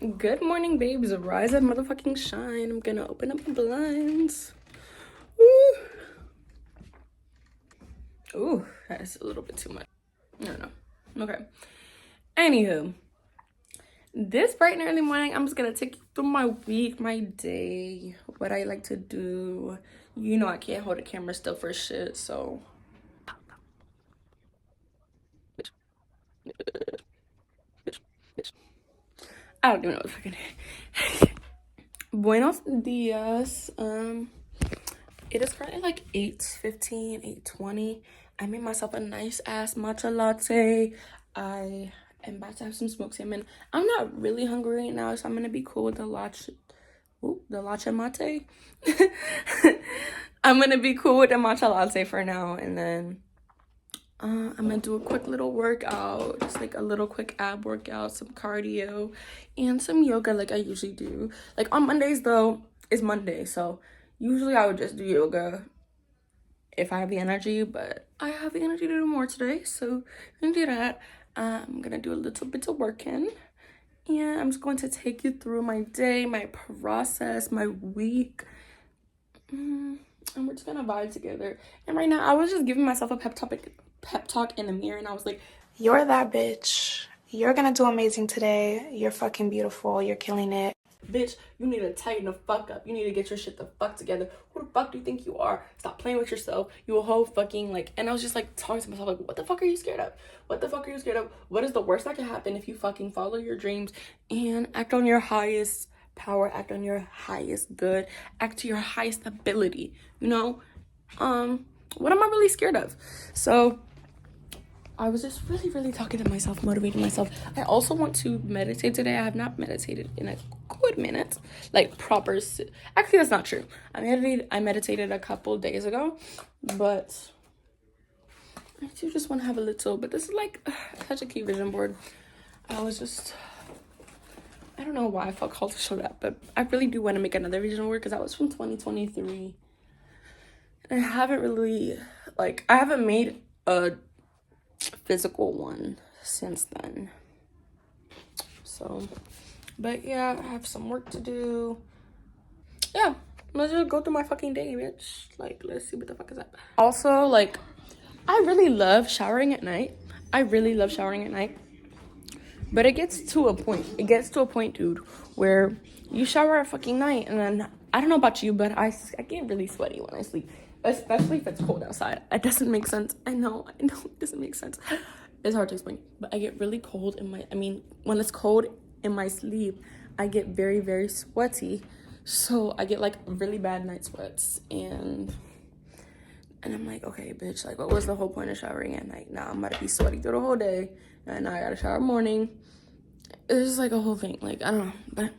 Good morning, babes. Rise and motherfucking shine. I'm gonna open up the blinds. Ooh. Ooh, that's a little bit too much. No. Okay. Anywho, this bright and early morning, I'm just gonna take you through my week, my day, what I like to do. You know I can't hold a camera still for shit, so. Bitch. Bitch. I don't even know what fucking. Buenos dias. It is currently like 8:15, 8:20. I made myself a nice ass matcha latte. I am about to have some smoked salmon. I'm not really hungry right now, so I'm gonna be cool with the latte mate. I'm gonna be cool with the matcha latte for now, and then I'm gonna do a quick little workout, just like a little quick ab workout, some cardio, and some yoga like I usually do. Like on Mondays though, it's Monday, so usually I would just do yoga if I have the energy, but I have the energy to do more today, so I'm gonna do that. I'm gonna do a little bit of working, and I'm just going to take you through my day, my process, my week. And we're just gonna vibe together. And right now, I was just giving myself a pep talk in the mirror, and I was like, You're that bitch. You're gonna do amazing today. You're fucking beautiful. You're killing it. bitch, you need to tighten the fuck up. You need to get your shit the fuck together. Who the fuck do you think you are? Stop playing with yourself. You a whole fucking like. And I was just like talking to myself like, what the fuck are you scared of? What the fuck are you scared of? What is the worst that can happen if you fucking follow your dreams and act on your highest power, act on your highest good, act to your highest ability? You know, what am I really scared of? So I was just really talking to myself, motivating myself. I also want to meditate today. I have not meditated in a good minute, like proper. Actually, that's not true. I meditated a couple days ago, but I do just want to have a little. But this is like such a key vision board. I don't know why I felt called to show that, but I really do want to make another vision board because that was from 2023. And I haven't really I haven't made a physical one since then. So, but yeah, I have some work to do. Yeah, let's just go through my fucking day, bitch. Like, let's see what the fuck is up. Also, like, I really love showering at night. But it gets to a point. Dude, where you shower at fucking night, and then I don't know about you, but I get really sweaty when I sleep, especially if it's cold outside. It doesn't make sense. I know it doesn't make sense. It's hard to explain, but I get really cold when it's cold in my sleep, I get very sweaty. So I get like really bad night sweats, and I'm like, okay, bitch, like what was the whole point of showering at night? Now I'm about to be sweaty through the whole day, and now I gotta shower morning. It's just like a whole thing. Like, I don't know, but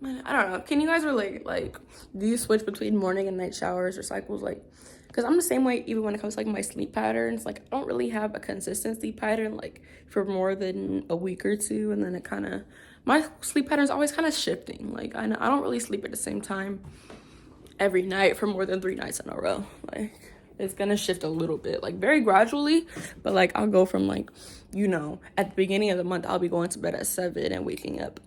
I don't know. Can you guys relate? Like, do you switch between morning and night showers or cycles? Like, because I'm the same way even when it comes to like my sleep patterns. Like, I don't really have a consistent sleep pattern like for more than a week or two, and then my sleep pattern is always kind of shifting. Like, I don't really sleep at the same time every night for more than 3 nights in a row. Like, it's gonna shift a little bit, like very gradually, but like I'll go from like, at the beginning of the month I'll be going to bed at 7 and waking up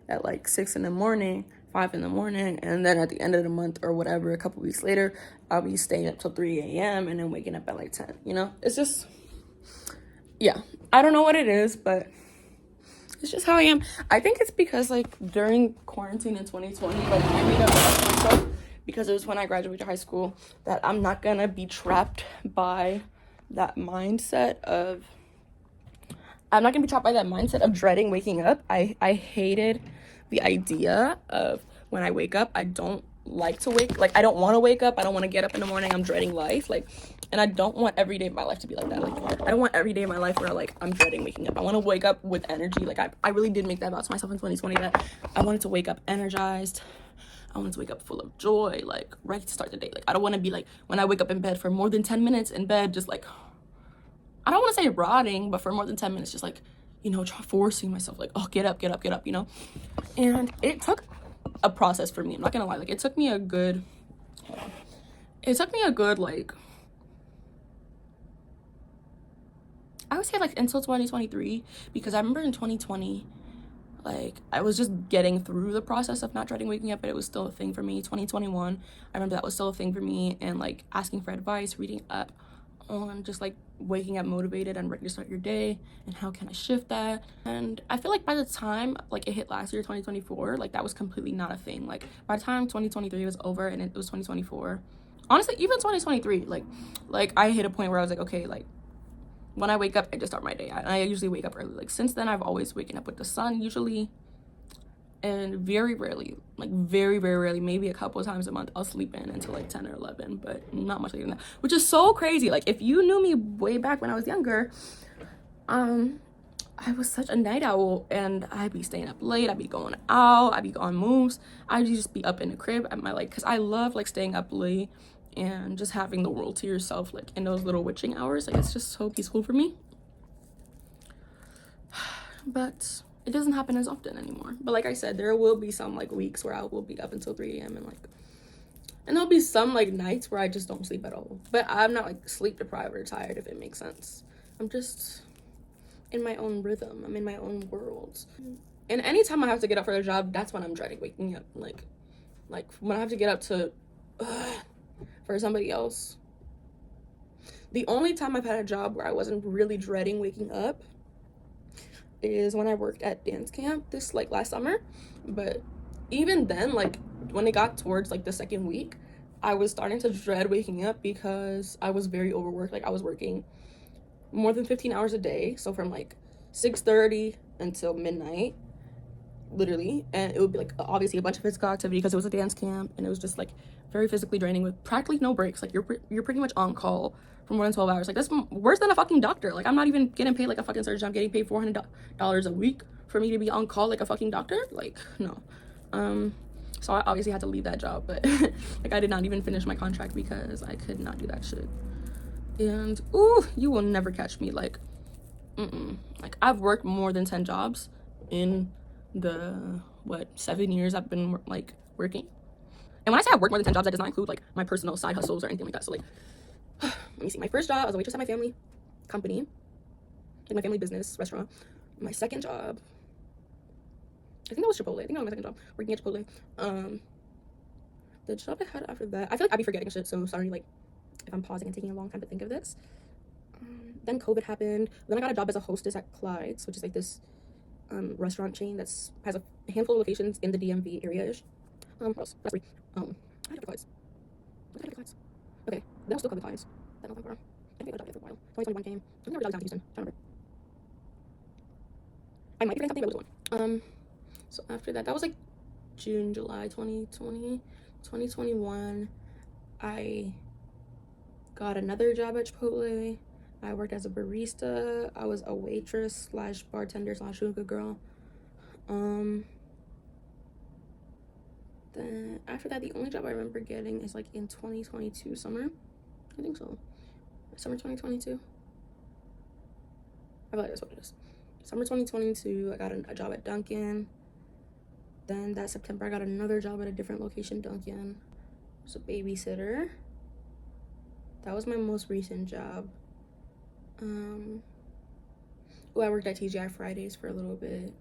at like 6 in the morning, 5 in the morning, and then at the end of the month or whatever, a couple weeks later, I'll be staying up till 3 a.m. and then waking up at like 10. It's just, yeah, I don't know what it is, but it's just how I am. I think it's because like during quarantine in 2020, like I made up with myself, because it was when I graduated high school, that I'm not gonna be trapped by that mindset of dreading waking up. I hated the idea of when I wake up, I don't want to wake up. I don't want to get up in the morning. I'm dreading life. And I don't want every day of my life to be like that. Like, I don't want every day of my life where like I'm dreading waking up. I want to wake up with energy. Like, I really did make that vow to myself in 2020 that I wanted to wake up energized. I wanted to wake up full of joy, like ready to start the day. Like, I don't want to be like when I wake up in bed for more than 10 minutes in bed, just like, I don't want to say rotting, but for more than 10 minutes, just like, forcing myself, like, oh, get up, And it took a process for me. I'm not gonna lie. Like, it took me a good, like, I would say like until 2023, because I remember in 2020, Like, I was just getting through the process of not dreading waking up, but it was still a thing for me. 2021, I remember that was still a thing for me, and like asking for advice, reading up on just like waking up motivated and ready to start your day, and how can I shift that. And I feel like by the time like it hit last year, 2024, like that was completely not a thing. Like by the time 2023 was over and it was 2024, honestly, even 2023, like I hit a point where I was like, okay, like when I wake up, I just start my day. I usually wake up early. Like since then, I've always waken up with the sun usually, and very rarely, like very, very rarely, maybe a couple of times a month, I'll sleep in until like 10 or 11, but not much later than that, which is so crazy. Like if you knew me way back when I was younger, I was such a night owl, and I'd be staying up late, I'd be going out, I'd be on moves, I'd just be up in the crib at my like, because I love like staying up late and just having the world to yourself, like in those little witching hours. Like it's just so peaceful for me. But it doesn't happen as often anymore. But like I said, there will be some like weeks where I will be up until 3 a.m. and there'll be some like nights where I just don't sleep at all. But I'm not like sleep deprived or tired, if it makes sense. I'm just in my own rhythm. I'm in my own world. And anytime I have to get up for a job, that's when I'm dreading waking up. Like when I have to get up to for somebody else. The only time I've had a job where I wasn't really dreading waking up is when I worked at dance camp this like last summer. But even then, like when it got towards like the second week, I was starting to dread waking up because I was very overworked. Like I was working more than 15 hours a day, so from like 6:30 until midnight, literally. And it would be like obviously a bunch of physical activity because it was a dance camp, and it was just like very physically draining with practically no breaks. Like you're pretty much on call for more than 12 hours. Like that's worse than a fucking doctor. Like I'm not even getting paid like a fucking surgeon. I'm getting paid $400 a week for me to be on call like a fucking doctor. Like no. So I obviously had to leave that job, but like I did not even finish my contract because I could not do that shit. And ooh, you will never catch me like like I've worked more than 10 jobs in the 7 years I've been like working. And when I say I work more than 10 jobs, that does not include like my personal side hustles or anything like that. So like let me see, my first job, I was a waitress at my family company, like my family business restaurant. My second job, I think that was Chipotle. I think that was my second job, working at Chipotle. The job I had after that, I feel like I'd be forgetting shit, so sorry like if I'm pausing and taking a long time to think of this. Then COVID happened. Then I got a job as a hostess at Clyde's, which is like this restaurant chain that's has a handful of locations in the DMV area-ish. What else? That's three. I had Clyde's. What did I Clyde's? Okay, then I'll still cover Clyde's. That nothing for. I think I got a job there for a while. 2021 came. I think I was down to Houston. I don't remember. I might be forgetting something, but it was one. So after that, that was like June, July 2020. 2021, I got another job at Chipotle. I worked as a barista. I was a waitress slash bartender slash hookah girl. Then after that, the only job I remember getting is like in 2022 summer. I think so. Summer 2022. I feel like that's what it is. Summer 2022, I got a job at Dunkin'. Then that September, I got another job at a different location, Dunkin'. I was a babysitter. That was my most recent job. I worked at TGI Fridays for a little bit.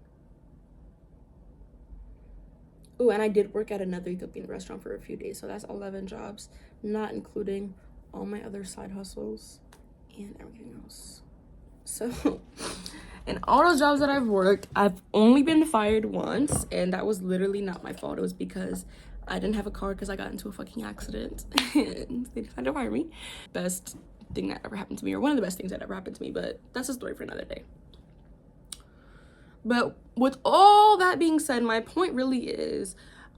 And I did work at another Ethiopian restaurant for a few days, so that's 11 jobs, not including all my other side hustles and everything else. So in all those jobs that I've worked, I've only been fired once, and that was literally not my fault. It was because I didn't have a car because I got into a fucking accident and they decided to fire me. Best thing that ever happened to me, or one of the best things that ever happened to me, but that's a story for another day. But with all that being said, my point really is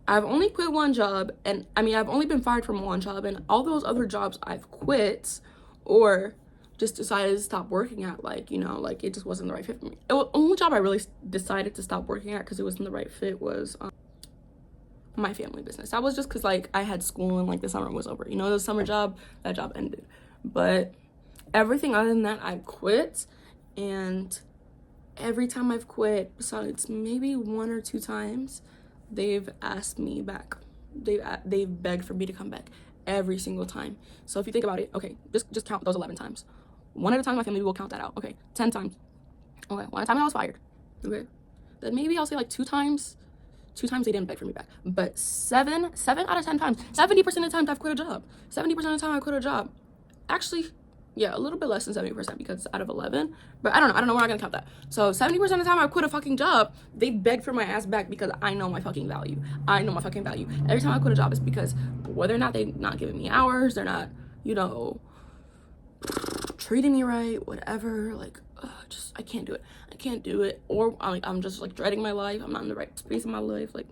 I've only quit one job, and I mean I've only been fired from one job, and all those other jobs I've quit or just decided to stop working at, like, you know, like it just wasn't the right fit for me. The only job I really decided to stop working at because it wasn't the right fit was my family business. That was just because like I had school and like the summer was over, you know, the summer job, that job ended. But everything other than that, I quit. And every time I've quit, besides maybe 1 or 2 times, they've asked me back. They've begged for me to come back every single time. So if you think about it, okay, just count those 11 times. 1 at a time, my family will count that out. Okay, 10 times. Okay, 1 time I was fired. Okay, then maybe I'll say like 2 times. 2 times they didn't beg for me back. But seven out of 10 times, 70% of the time I've quit a job. 70% of the time I quit a job. Actually, yeah, a little bit less than 70% because out of 11. But I don't know. We're not gonna count that. So 70% of the time I quit a fucking job, they beg for my ass back because I know my fucking value. I know my fucking value. Every time I quit a job, it's because whether or not they're not giving me hours, they're not, you know, treating me right, whatever. Like, just I can't do it. I can't do it. Or I'm just like dreading my life. I'm not in the right space in my life. Like,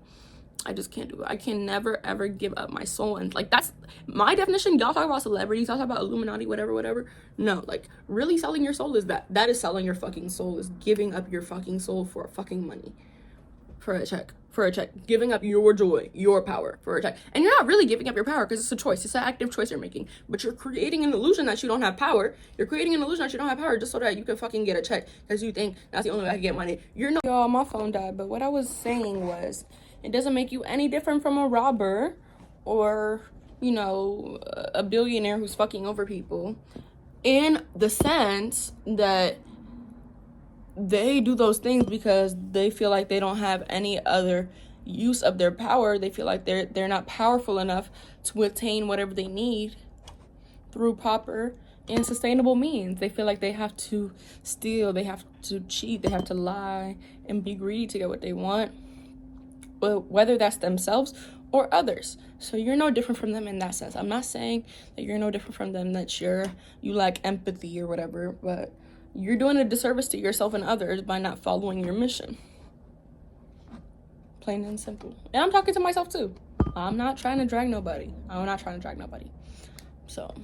I just can't do it. I can never ever give up my soul. And like, that's my definition. Y'all talk about celebrities, y'all talk about Illuminati, whatever. No, like, really selling your soul is that is selling your fucking soul, is giving up your fucking soul for fucking money, for a check, giving up your joy, your power for a check. And you're not really giving up your power because it's a choice. It's an active choice you're making. But you're creating an illusion that you don't have power. You're creating an illusion that you don't have power just so that you can fucking get a check because you think that's the only way I can get money. You're no. Y'all, my phone died. But what I was saying was, it doesn't make you any different from a robber or, you know, a billionaire who's fucking over people, in the sense that they do those things because they feel like they don't have any other use of their power. They feel like they're not powerful enough to attain whatever they need through proper and sustainable means. They feel like they have to steal, they have to cheat, they have to lie and be greedy to get what they want, but whether that's themselves or others. So you're no different from them in that sense. I'm not saying that you're no different from them, that you lack empathy or whatever, but you're doing a disservice to yourself and others by not following your mission. Plain and simple. And I'm talking to myself too. I'm not trying to drag nobody. So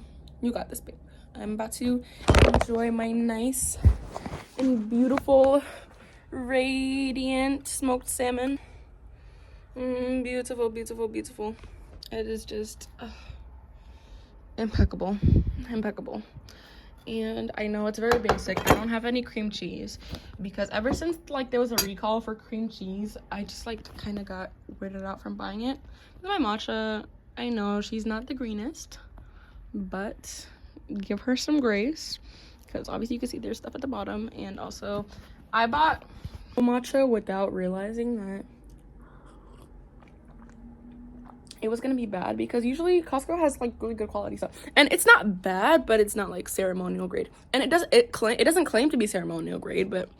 you got this, babe. I'm about to enjoy my nice and beautiful, radiant smoked salmon. Beautiful. It is just impeccable. And I know it's very basic. I don't have any cream cheese because ever since like there was a recall for cream cheese, I just like kind of got weirded out from buying it. My matcha, I know she's not the greenest, but give her some grace because obviously you can see there's stuff at the bottom. And also I bought matcha without realizing that it was gonna be bad, because usually Costco has like really good quality stuff, and it's not bad, but it's not like ceremonial grade. And it doesn't claim to be ceremonial grade, but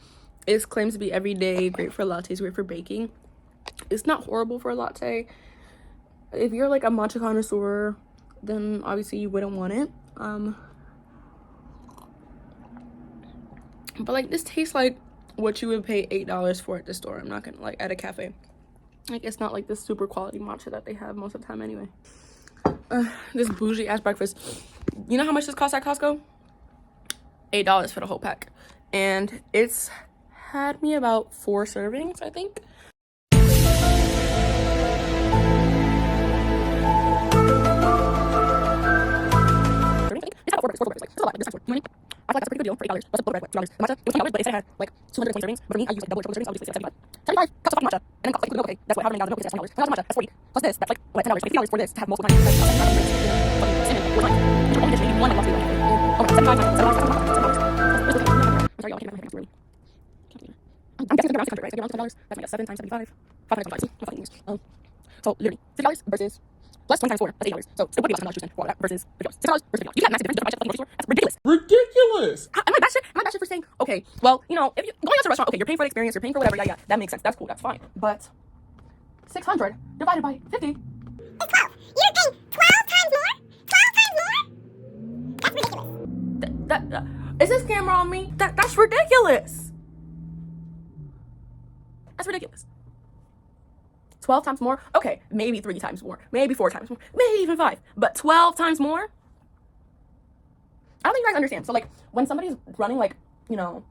it claims to be everyday, great for lattes, great for baking. It's not horrible for a latte. If you're like a matcha connoisseur, then obviously you wouldn't want it. But like, this tastes like what you would pay $8 for at the store. I'm not gonna, like, at a cafe. Like, it's not like this super quality matcha that they have most of the time anyway. This bougie ass breakfast. You know how much this costs at Costco? $8 for the whole pack. And it's had me about 4 servings, I think. It's about 4 burgers. It's a lot. This time, you know what I mean? I feel like that's a pretty good deal for $8. Plus a bowl of bread, $2. The matcha, it was $10, but it said it had like 220 servings. But for me, I use like double or triple servings. Obviously, it's like 75. 75 cups of fucking matcha. And then like the milk, okay, that's what, however many gallons of milk is, that's $20. 20 matcha, that's 40. Plus this, that's like, what, $10. $50 for this to have multiple times. That's fucking cinnamon 4 times. You only get maybe one that lost me. Oh, 75 times. $7. I'm sorry, y'all, I can't remember. It's really. I'm guessing it's around 600, right? So around $10. That's like 7 times 75. $500. See, I'm fucking years. So literally, $50 versus plus 20 times 4, that's $80. So it would be like $7 for that versus $50. $6 versus $50. You can't massive difference. Don't buy shit at the grocery store. That's ridiculous. Am I bad shit? Am I bad shit for saying, okay, well, you know, if you're going out to a restaurant, okay, you're paying for the experience, you're paying for whatever, yeah, that makes sense. That's cool, that's fine. But 600 divided by 50. It's 12. You're paying 12 times more? 12 times more? That's ridiculous. Is this camera on me? That's ridiculous. That's ridiculous. 12 times more? Okay, maybe 3 times more, maybe 4 times more, maybe even 5, but 12 times more? I don't think you guys understand. So like, when somebody's running like, you know,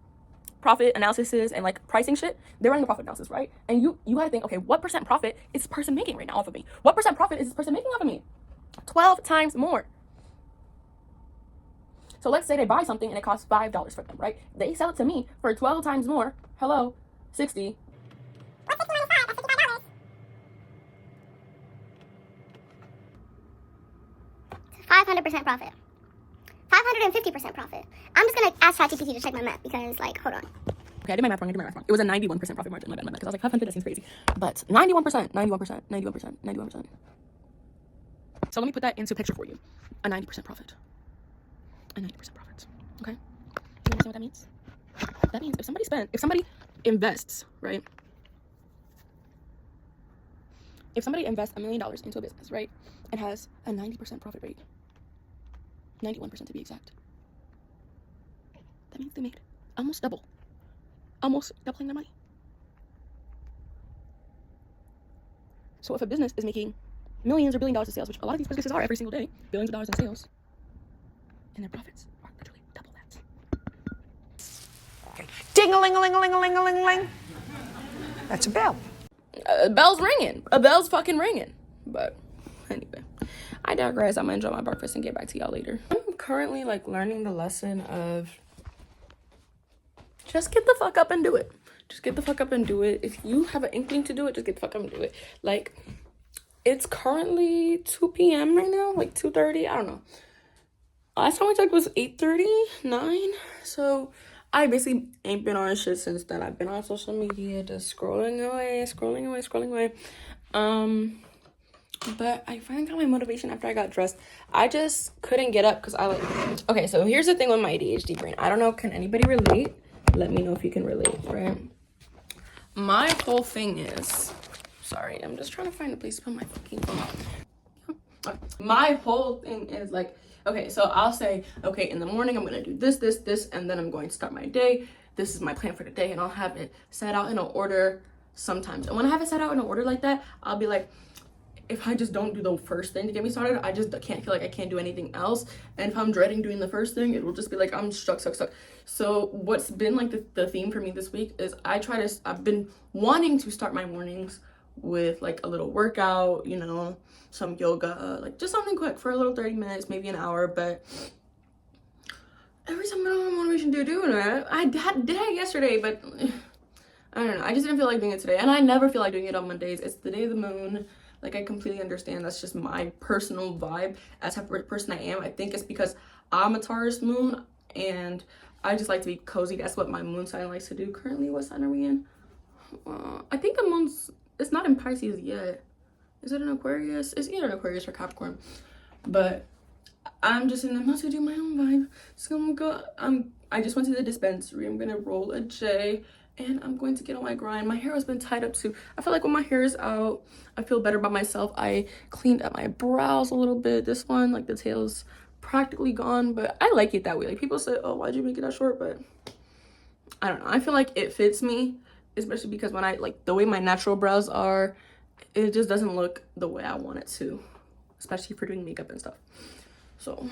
profit analysis and like pricing shit, they're running a profit analysis, right? And you gotta think, okay, what % profit is this person making right now off of me? What % profit is this person making off of me? 12 times more. So let's say they buy something and it costs $5 for them, right? They sell it to me for 12 times more. Hello, 60. What's 60 minus 5? That's $55. 500% profit. 550% profit. I'm just gonna ask ChatGPT to check my math because, like, hold on. Okay, I did my math wrong. It was a 91% profit margin. My bad. Because I was like, 500, that seems crazy. But 91%. So let me put that into picture for you. A 90% profit. A 90% profit. Okay? You understand what that means? That means if somebody invests, right? If somebody invests $1 million into a business, right, and has a 90% profit rate, 91% to be exact, that means they made almost doubling their money. So if a business is making millions or $1 billion in sales, which a lot of these businesses are every single day, billions of dollars in sales, and their profits are literally double that. Okay. Ding-a-ling-a-ling-a-ling-a-ling-a-ling. That's a bell. A bell's ringing. A bell's fucking ringing. But anyway, I digress. I'm gonna enjoy my breakfast and get back to y'all later. I'm currently like learning the lesson of just get the fuck up and do it. Just get the fuck up and do it. If you have an inkling to do it, just get the fuck up and do it. Like, it's currently 2 p.m. right now, like 2:30. I don't know. Last time I checked was 8:39. So I basically ain't been on shit since then. I've been on social media, just scrolling away. But I finally got my motivation after I got dressed. I just couldn't get up because okay, so here's the thing with my ADHD brain. I don't know, can anybody relate? Let me know if you can relate, right? My whole thing is, sorry, I'm just trying to find a place to put my fucking phone. My whole thing is like, okay, so I'll say, okay, in the morning, I'm going to do this, and then I'm going to start my day. This is my plan for the day, and I'll have it set out in an order sometimes. And when I have it set out in an order like that, I'll be like, if I just don't do the first thing to get me started, I just can't feel like I can't do anything else. And if I'm dreading doing the first thing, it will just be like, I'm stuck. So what's been like the theme for me this week is I've been wanting to start my mornings with like a little workout, you know, some yoga, like just something quick for a little 30 minutes, maybe an hour. But every time I don't have motivation to do it, I did it yesterday, but I don't know. I just didn't feel like doing it today. And I never feel like doing it on Mondays. It's the day of the moon. Like, I completely understand. That's just my personal vibe as a person I am. I think it's because I'm a Taurus moon and I just like to be cozy. That's what my moon sign likes to do. Currently, what sign are we in? I think the moon's, it's not in Pisces yet. Is it an Aquarius? It's either an Aquarius or Capricorn. But I'm just in the mood to do my own vibe. So I'm gonna go, I just went to the dispensary. I'm gonna roll a J. And I'm going to get on my grind. My hair has been tied up too. I feel like when my hair is out, I feel better about myself. I cleaned up my brows a little bit. This one, like the tail's practically gone, but I like it that way. Like, people say, oh, why'd you make it that short? But I don't know. I feel like it fits me, especially because when I, like, the way my natural brows are, it just doesn't look the way I want it to, especially for doing makeup and stuff. So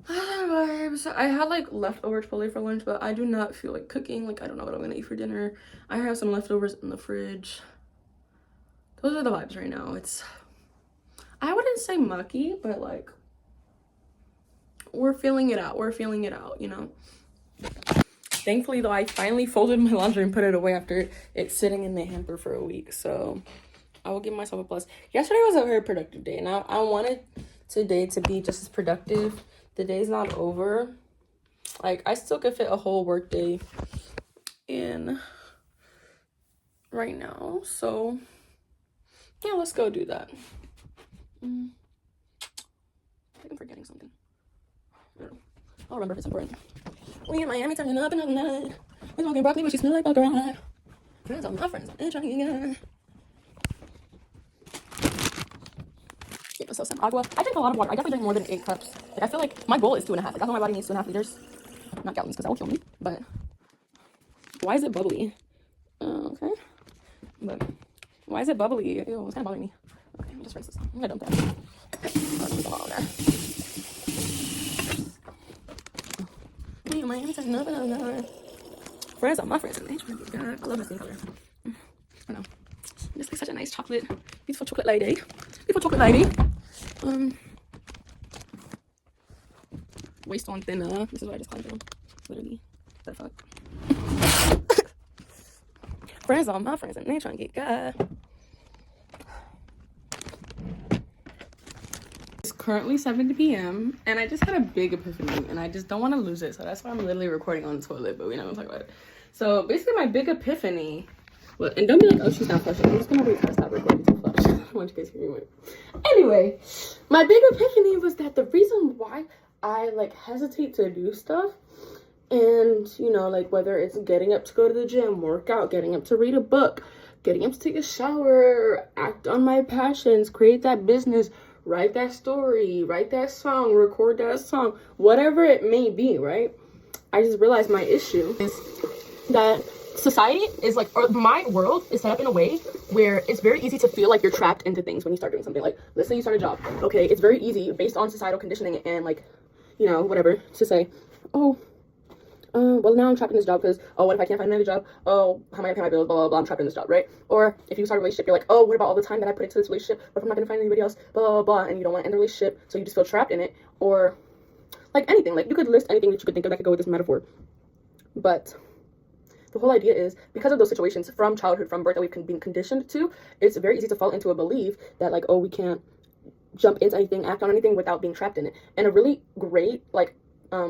I had like leftover Chipotle for lunch, but I do not feel like cooking. Like, I don't know what I'm gonna eat for dinner. I have some leftovers in the fridge. Those are the vibes right now. I wouldn't say mucky, but like, we're feeling it out, you know. Thankfully though, I finally folded my laundry and put it away after it's sitting in the hamper for a week, so I will give myself a plus. Yesterday was a very productive day, and I wanted today to be just as productive. The day's not over. Like, I still could fit a whole work day in right now. So, yeah, let's go do that. I think I'm forgetting something. I don't know. I'll remember if it's important. We in Miami turning up another night. We smoking broccoli, but she smell like butter. Friends are my friends. I'm trying to get Give myself some agua. I drink a lot of water. I definitely drink more than 8 cups. Like, I feel like my goal is 2.5. Like, that's why my body needs 2.5 liters. Not gallons, because that will kill me. But why is it bubbly? Okay. But why is it bubbly? Ew, it's kind of bothering me. Okay, let me just rinse this. I'm gonna dump that. Friends are my friends. I love my skin color. I know. This is such a nice chocolate. Beautiful chocolate lady. Waist on thinner. This is what I just called them. Literally. What the fuck? Friends are my friends and they trying to get God. currently 7 p.m. and I just had a big epiphany and I just don't want to lose it. So that's why I'm literally recording on the toilet, but we're not gonna talk about it. So basically my big epiphany, well, and don't be like, oh, she's not flushing. I'm just gonna wait till I stop recording to flush. I don't want you guys to hear me. Anyway, my big epiphany was that the reason why I like hesitate to do stuff, and you know, like whether it's getting up to go to the gym, work out, getting up to read a book, getting up to take a shower, act on my passions, create that business, write that story, write that song, record that song, whatever it may be, right? I just realized my issue is that society is like, or my world is set up in a way where it's very easy to feel like you're trapped into things when you start doing something. Like, let's say you start a job. Okay, it's very easy based on societal conditioning and like, you know, whatever, to say, oh, well, now I'm trapped in this job because, oh, what if I can't find another job? Oh, how am I gonna pay my bills? Blah, blah, blah, I'm trapped in this job, right? Or if you start a relationship, you're like, oh, what about all the time that I put into this relationship? What if I'm not gonna find anybody else? Blah, blah, blah, and you don't want to end the relationship, so you just feel trapped in it. Or like anything, like you could list anything that you could think of that could go with this metaphor. But the whole idea is, because of those situations from childhood, from birth, that we've been conditioned to, it's very easy to fall into a belief that like, oh, we can't jump into anything, act on anything without being trapped in it. And a really great like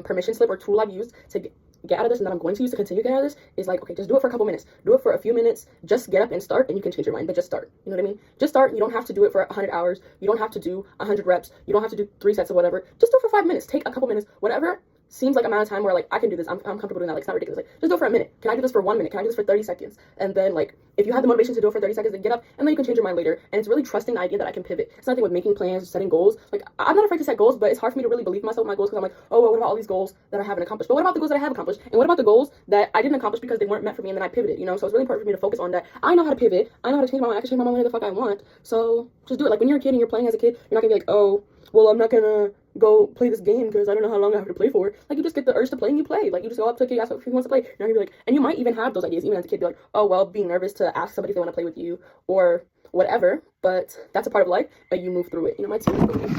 permission slip or tool I've used to get out of this, and that I'm going to use to continue to get out of this, is like, okay, just do it for a couple minutes, do it for a few minutes, just get up and start, and you can change your mind. But just start, you know what I mean? Just start. You don't have to do it for 100 hours, you don't have to do 100 reps, you don't have to do 3 sets of whatever. Just do it for 5 minutes, take a couple minutes, whatever seems like amount of time where like I can do this, I'm comfortable doing that, like it's not ridiculous. Like, just do it for a minute. Can I do this for 1 minute? Can I do this for 30 seconds? And then like, if you have the motivation to do it for 30 seconds, then get up, and then you can change your mind later. And it's really trusting the idea that I can pivot. It's nothing with making plans, setting goals. Like, I'm not afraid to set goals, but it's hard for me to really believe in myself in my goals, because I'm like, oh, well, what about all these goals that I haven't accomplished? But what about the goals that I have accomplished? And what about the goals that I didn't accomplish because they weren't meant for me, and then I pivoted, you know? So it's really important for me to focus on that. I know how to pivot, I know how to change my mind, I can change my mind whenever the fuck I want. So just do it. Like, when you're a kid and you're playing as a kid, you're not gonna be like, oh, well, I'm not gonna go play this game because I don't know how long I have to play for. Like, you just get the urge to play and you play. Like, you just go up to a kid, ask if he wants to play. You're not gonna be like, and you might even have those ideas even as a kid, be like, oh, well, being nervous to ask somebody if they want to play with you or whatever. But that's a part of life, but you move through it. You know, my team is moving.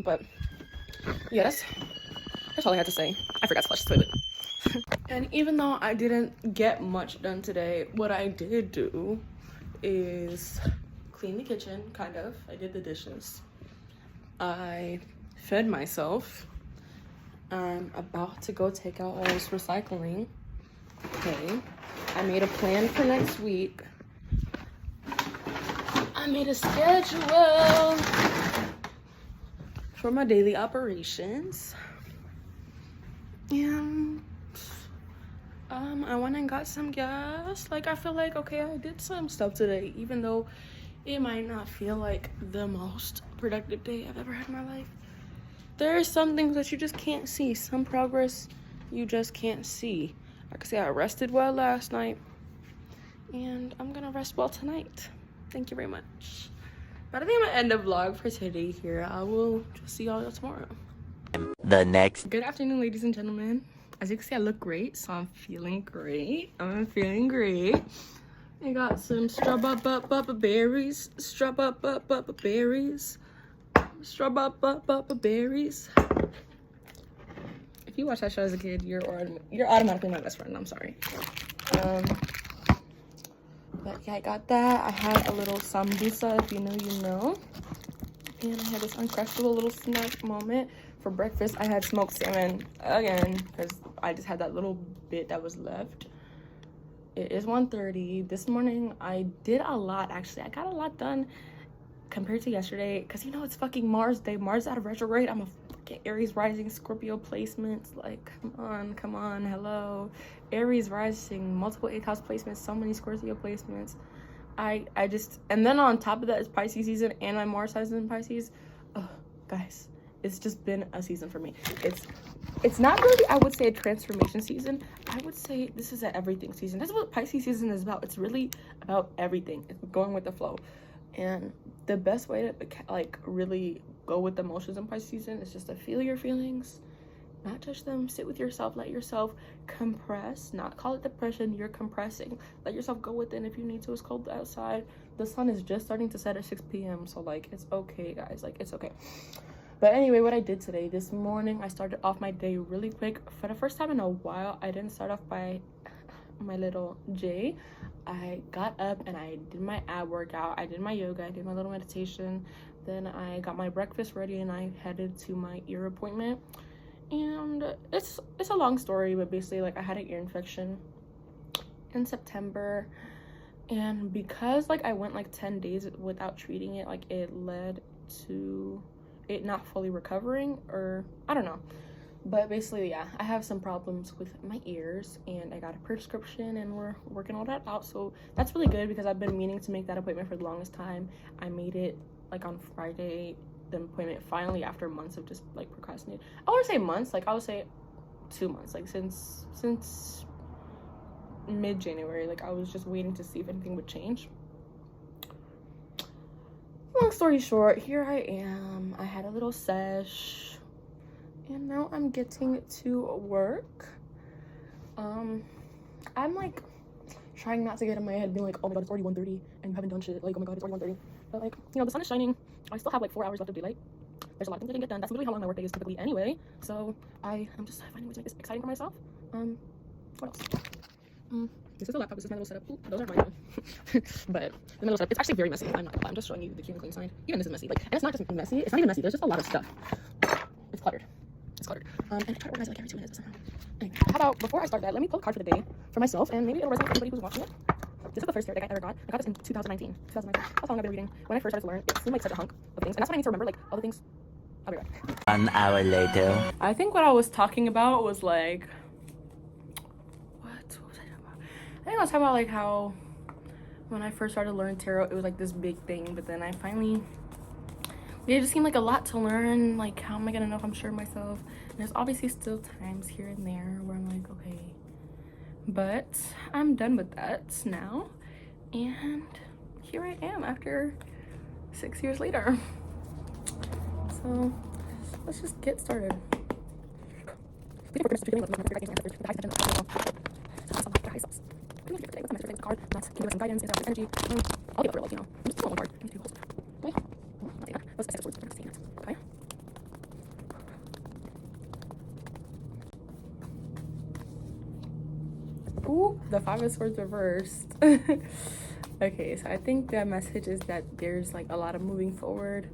But yeah, that's all I had to say. I forgot to flush the toilet. And even though I didn't get much done today, what I did do is clean the kitchen, kind of. I did the dishes. I fed myself. I'm about to go take out all this recycling. Okay. I made a plan for next week. I made a schedule for my daily operations. And I went and got some gas. Like, I feel like, okay, I did some stuff today, even though it might not feel like the most productive day I've ever had in my life. There are some things that you just can't see. Some progress you just can't see. Like I say, I rested well last night, and I'm gonna rest well tonight. Thank you very much. But I think I'm gonna end the vlog for today here. I will just see y'all tomorrow. The next. Good afternoon, ladies and gentlemen. As you can see, I look great, so I'm feeling great. I'm feeling great. I got some strawberries, berries. Strawberries. If you watch that show as a kid, you're automatically my best friend. I'm sorry. But yeah, I got that. I had a little sambusa, if you know, you know. And I had this uncrushable little snack moment. For breakfast, I had smoked salmon again, because I just had that little bit that was left. It is 1:30. This morning, I did a lot, actually. I got a lot done compared to yesterday, because you know it's fucking Mars Day. Mars out of retrograde. I'm a fucking Aries rising, Scorpio placements. Like, come on, hello. Aries rising, multiple 8th house placements, so many Scorpio placements. I just, and then on top of that is Pisces season, and my Mars has in Pisces. Oh, guys, it's just been a season for me. It's not really, I would say, a transformation season. I would say this is an everything season. This is what Pisces season is about. It's really about everything. It's going with the flow. And the best way to like really go with the emotions in Pisces season is just to feel your feelings, not judge them, sit with yourself, let yourself compress, not call it depression, you're compressing. Let yourself go within if you need to. It's cold outside. The sun is just starting to set at 6 p.m. So like, it's okay, guys, like it's okay. But anyway, what I did today, this morning, I started off my day really quick. For the first time in a while, I didn't start off by my little J, I got up and I did my ab workout, I did my yoga, I did my little meditation, then I got my breakfast ready and I headed to my ear appointment. And it's a long story, but basically, like, I had an ear infection in September, and because like I went like 10 days without treating it, like it led to it not fully recovering, or I don't know. But basically, yeah, I have some problems with my ears and I got a prescription and we're working all that out. So that's really good because I've been meaning to make that appointment for the longest time. I made it like on Friday, the appointment, finally, after months of just like procrastinating. I wouldn't say months, like I would say 2 months, like since mid-January. Like I was just waiting to see if anything would change. Long story short, here I am. I had a little sesh and now I'm getting to work. I'm like trying not to get in my head being like, oh my god, it's already 1:30 and you haven't done shit. Like, oh my god, it's already 1:30. But like, you know, the sun is shining. I still have like 4 hours left of daylight. There's a lot of things I can get done. That's literally how long my workday is typically anyway. So I am just finding ways to make this exciting for myself. What else? This is a laptop. This is my little setup. Ooh, those are mine. But the little setup, it's actually very messy. I'm not gonna lie. I'm just showing you the cute and clean side. Even this is messy. Like, and it's not just messy. It's not even messy. There's just a lot of stuff. It's cluttered. It's cluttered. And I try to organize it like every 2 minutes somehow. Anyway, how about before I start that, let me pull a card for the day for myself, and maybe it'll resonate for anybody who's watching it. This is the first tarot deck I ever got. I got this in 2019. That's how long I've been reading. When I first started to learn, it seemed like such a hunk of things, and that's what I need to remember. Like all the things. I'll be right back. 1 hour later. I think what I was talking about was like, what was I talking about? I think I was talking about like how when I first started to learn tarot, it was like this big thing, but then I finally, it just seemed like a lot to learn. Like, how am I gonna know if I'm sure of myself? And there's obviously still times here and there where I'm like, okay, but I'm done with that now, and here I am after 6 years later. So let's just get started. I'll get over, like, you know, I'm just one card. Okay. Let's assess words. Okay. Ooh, the 5 of Swords reversed. Okay, so I think the message is that there's like a lot of moving forward.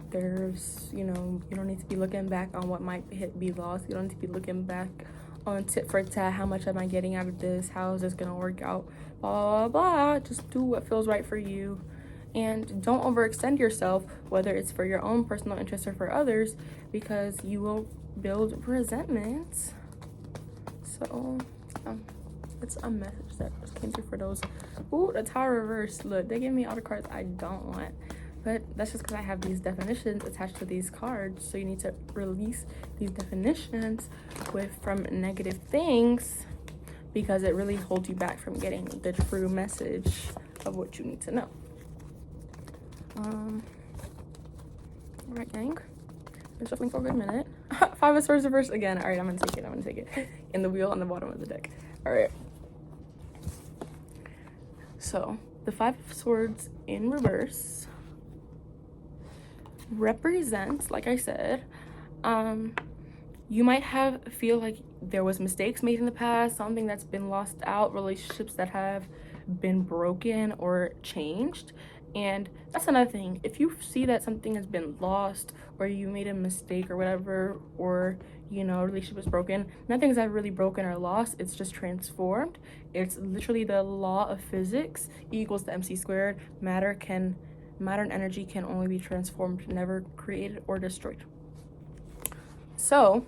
There's, you know, you don't need to be looking back on what might be lost. You don't need to be looking back on tit for tat. How much am I getting out of this? How is this gonna work out? Blah, blah, blah. Just do what feels right for you. And don't overextend yourself, whether it's for your own personal interest or for others, because you will build resentment. So, it's a message that just came through for those. Ooh, the Tower reversed. Look, they give me all the cards I don't want. But that's just because I have these definitions attached to these cards. So you need to release these definitions from negative things, because it really holds you back from getting the true message of what you need to know. All right, gang. Been shuffling for a good minute. 5 of Swords reversed again. All right, I'm gonna take it. In the wheel on the bottom of the deck. All right. So the 5 of Swords in reverse represents, like I said, you might feel like there was mistakes made in the past, something that's been lost out, relationships that have been broken or changed. And that's another thing. If you see that something has been lost, or you made a mistake or whatever, or, you know, a relationship is broken, nothing's ever really broken or lost. It's just transformed. It's literally the law of physics. E equals to mc squared. Matter and energy can only be transformed, never created or destroyed. So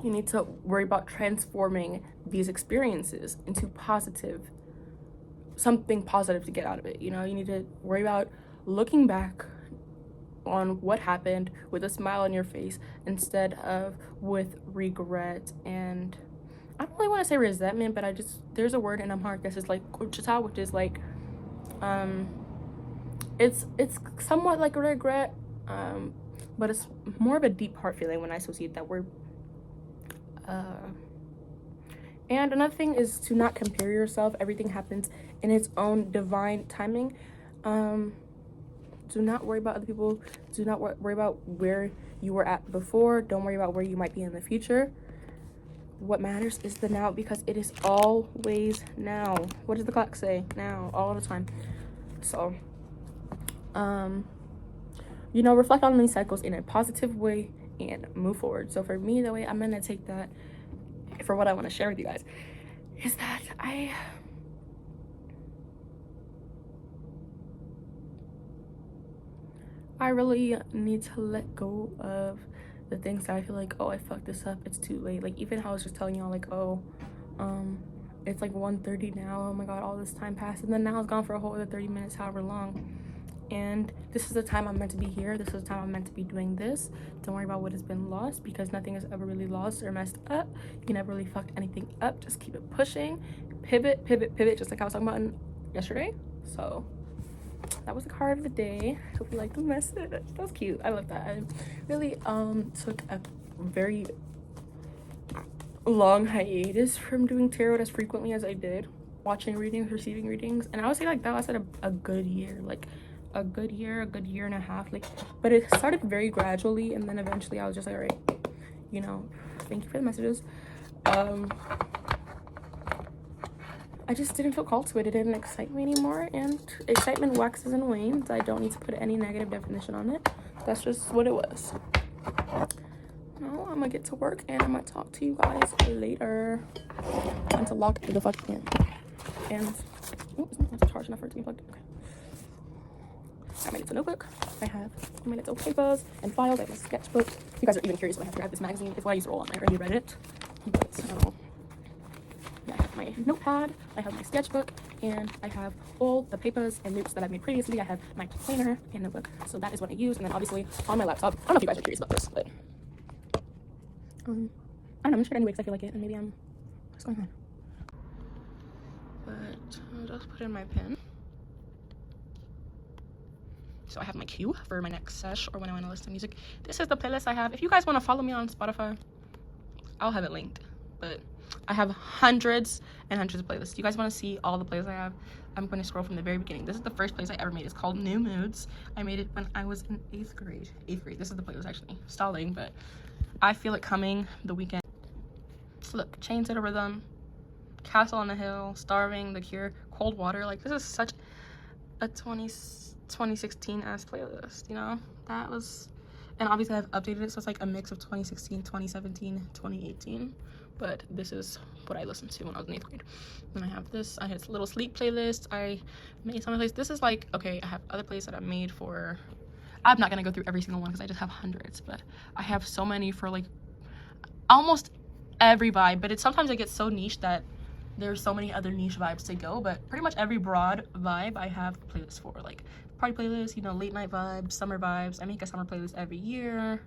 you need to worry about transforming these experiences into something positive to get out of it. You know, you need to worry about looking back on what happened with a smile on your face instead of with regret. And I don't really want to say resentment, but there's a word in Amharic that is like kuchita, which is like it's somewhat like a regret, but it's more of a deep heart feeling when I associate that word. And another thing is to not compare yourself. Everything happens in its own divine timing. Do not worry about other people. Do not worry about where you were at before. Don't worry about where you might be in the future. what matters is the now, because it is always now. What does the clock say? Now, all the time. So you know, reflect on these cycles in a positive way and move forward. So for me, the way I'm gonna take that for what I want to share with you guys is that I really need to let go of the things that I feel like, oh, I fucked this up, it's too late. Like, even how I was just telling y'all, like, oh, it's like 1:30 now, oh my god, all this time passed, and then now it's gone for a whole other 30 minutes, however long. And this is the time I'm meant to be here. This is the time I'm meant to be doing this. Don't worry about what has been lost, because nothing is ever really lost or messed up. You never really fucked anything up. Just keep it pushing. Pivot, pivot, pivot, just like I was talking about yesterday. So that was the card of the day. Hope you liked the message. That was cute. I love that. I really took a very long hiatus from doing tarot as frequently as I did. Watching readings, receiving readings. And I would say like that lasted a good year. Like a good year and a half. Like, but it started very gradually, and then eventually I was just like, all right, you know, thank you for the messages. I just didn't feel called to it. It didn't excite me anymore, and excitement waxes and wanes. I don't need to put any negative definition on it. That's just what it was. Now I'm gonna get to work, and I'm gonna talk to you guys later. Time to log the fuck in. And oh, it's not charged enough for it to be plugged in. Okay. I made it to notebook. I made it to papers and files. I have my sketchbook. You guys are even curious what I have here. I have this magazine. It's what I used to roll on. I already read it. So yeah, I have my notepad. I have my sketchbook, and I have all the papers and notes that I've made previously. I have my planner and notebook. So that is what I use. And then obviously on my laptop. I don't know if you guys are curious about this, but I don't know. I'm just gonna anyway because I feel like it, and maybe what's going on? But I'll just put in my pen. So I have my cue for my next sesh or when I want to listen to music. This is the playlist I have. If you guys want to follow me on Spotify, I'll have it linked. But I have hundreds and hundreds of playlists. You guys want to see all the playlists I have? I'm going to scroll from the very beginning. This is the first playlist I ever made. It's called New Moods. I made it when I was in 8th grade. 8th grade. This is the playlist actually. Stalling, but I Feel It Coming, The Weekend. So look, Chains Hit a Rhythm, Castle on the Hill, Starving, The Cure, Cold Water. Like, this is such a 2016 ass playlist, you know. That was, and obviously I've updated it, so it's like a mix of 2016, 2017, 2018, but this is what I listened to when I was in 8th grade. And I have this, I had this little sleep playlist. I made some playlist. This is like, okay, I have other playlists that I made for, I'm not gonna go through every single one because I just have hundreds, but I have so many for like almost every vibe. But it's sometimes it gets so niche that there's so many other niche vibes to go, but pretty much every broad vibe I have playlists for, like party playlist, you know, late night vibes, summer vibes. I make a summer playlist every year.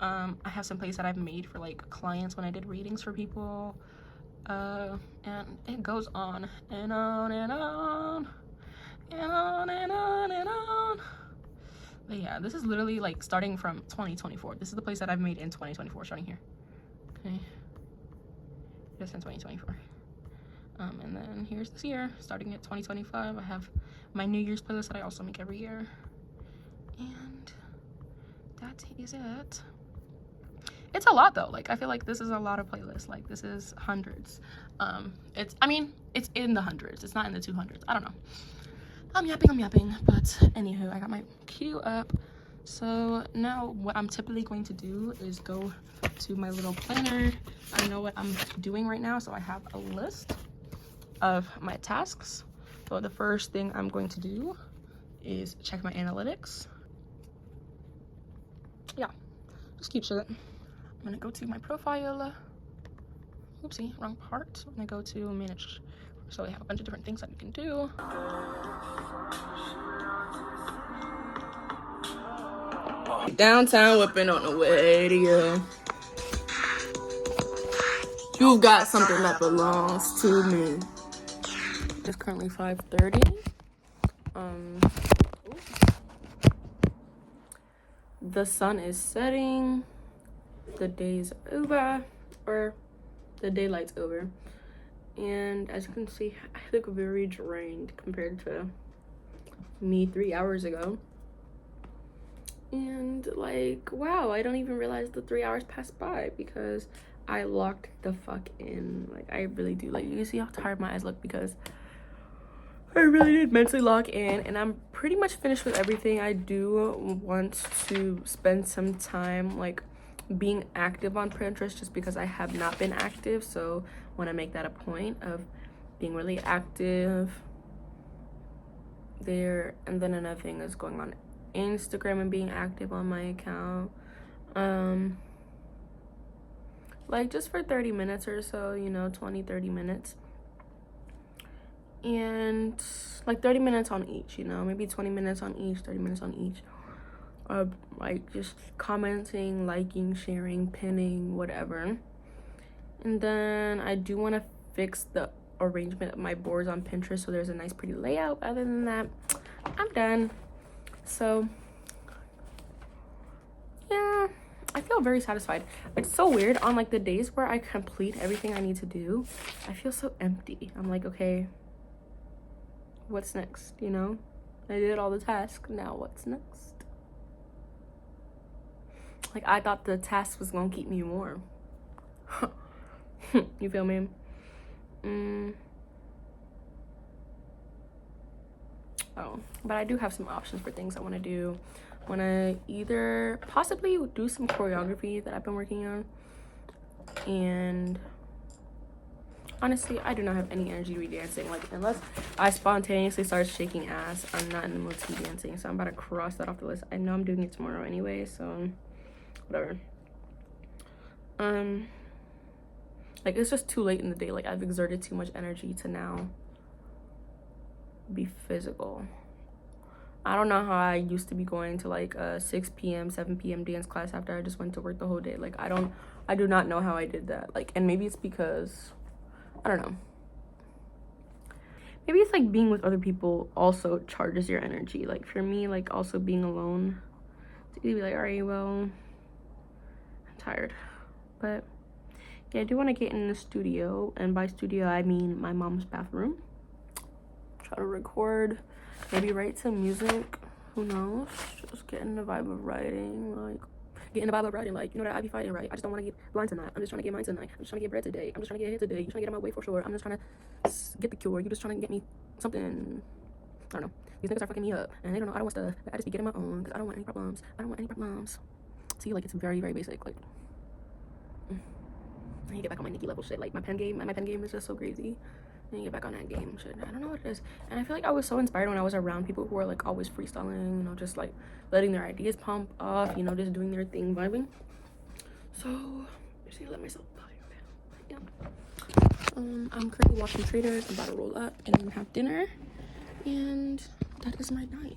I have some playlists that I've made for like clients when I did readings for people, and it goes on and on and on and on and on and on. But yeah, this is literally like starting from 2024. This is the place that I've made in 2024, starting here. Okay, just in 2024. And then here's this year, starting at 2025. I have my New Year's playlist that I also make every year. And that is it. It's a lot though. Like, I feel like this is a lot of playlists. Like, this is hundreds. It's in the hundreds. It's not in the 200s. I don't know. I'm yapping. But anywho, I got my queue up. So now what I'm typically going to do is go to my little planner. I know what I'm doing right now, so I have a list of my tasks. So the first thing I'm going to do is check my analytics. Yeah, just keep shit. I'm gonna go to my profile. Oopsie, wrong part. I'm gonna go to manage. So they have a bunch of different things that you can do. Downtown whipping on the way to you. You got something that belongs to me. It's currently 5:30. The sun is setting. The day's over, or the daylight's over. And as you can see, I look very drained compared to me 3 hours ago. And like, wow, I don't even realize the 3 hours passed by because I locked the fuck in. Like, I really do. Like, you see how tired my eyes look because I really did mentally lock in, and I'm pretty much finished with everything. I do want to spend some time like being active on Pinterest just because I have not been active, so want to make that a point of being really active there. And then another thing is going on Instagram and being active on my account, like just for 30 minutes or so, you know, 20-30 minutes, and like 30 minutes on each, you know, maybe 20 minutes on each, 30 minutes on each, like just commenting, liking, sharing, pinning, whatever. And then I do want to fix the arrangement of my boards on Pinterest so there's a nice pretty layout. Other than that, I'm done. So yeah, I feel very satisfied. It's so weird, on like the days where I complete everything I need to do, I feel so empty. I'm like, okay, what's next? You know, I did all the tasks, now what's next? Like, I thought the task was gonna keep me warm. You feel me? Oh, but I do have some options for things I want to do. Want to either possibly do some choreography that I've been working on, and honestly, I do not have any energy to be dancing. Like, unless I spontaneously start shaking ass, I'm not in the mood to be dancing. So I'm about to cross that off the list. I know I'm doing it tomorrow anyway, so whatever. Like, it's just too late in the day. Like, I've exerted too much energy to now be physical. I don't know how I used to be going to like a 6 p.m. 7 p.m. dance class after I just went to work the whole day. Like, I do not know how I did that. Like, and maybe it's because, I don't know, maybe it's like being with other people also charges your energy. Like, for me, like, also being alone, it's easy to be like, all right, well, I'm tired. But yeah, I do want to get in the studio, and by studio I mean my mom's bathroom. Try to record, maybe write some music, who knows, just get in the vibe of writing, like, you know that I be fighting, right? I just don't want to get blind tonight. I'm just trying to get mine tonight. I'm just trying to get bread today. I'm just trying to get hit today. You're trying to get out my way for sure. I'm just trying to get the cure. You just trying to get me something. I don't know. These niggas are fucking me up, and they don't know I don't want stuff. I just be getting my own because I don't want any problems. I don't want any problems. See, like, it's very, very basic. Like, I need to get back on my Nikki level shit. Like, my pen game is just so crazy. I need to get back on that game shit. I don't know what it is. And I feel like I was so inspired when I was around people who were like always freestyling, you know, just like letting their ideas pump off, you know, just doing their thing, vibing. So I just need to let myself vibe. Yeah. I'm currently watching Traders. I'm about to roll up and have dinner, and that is my night.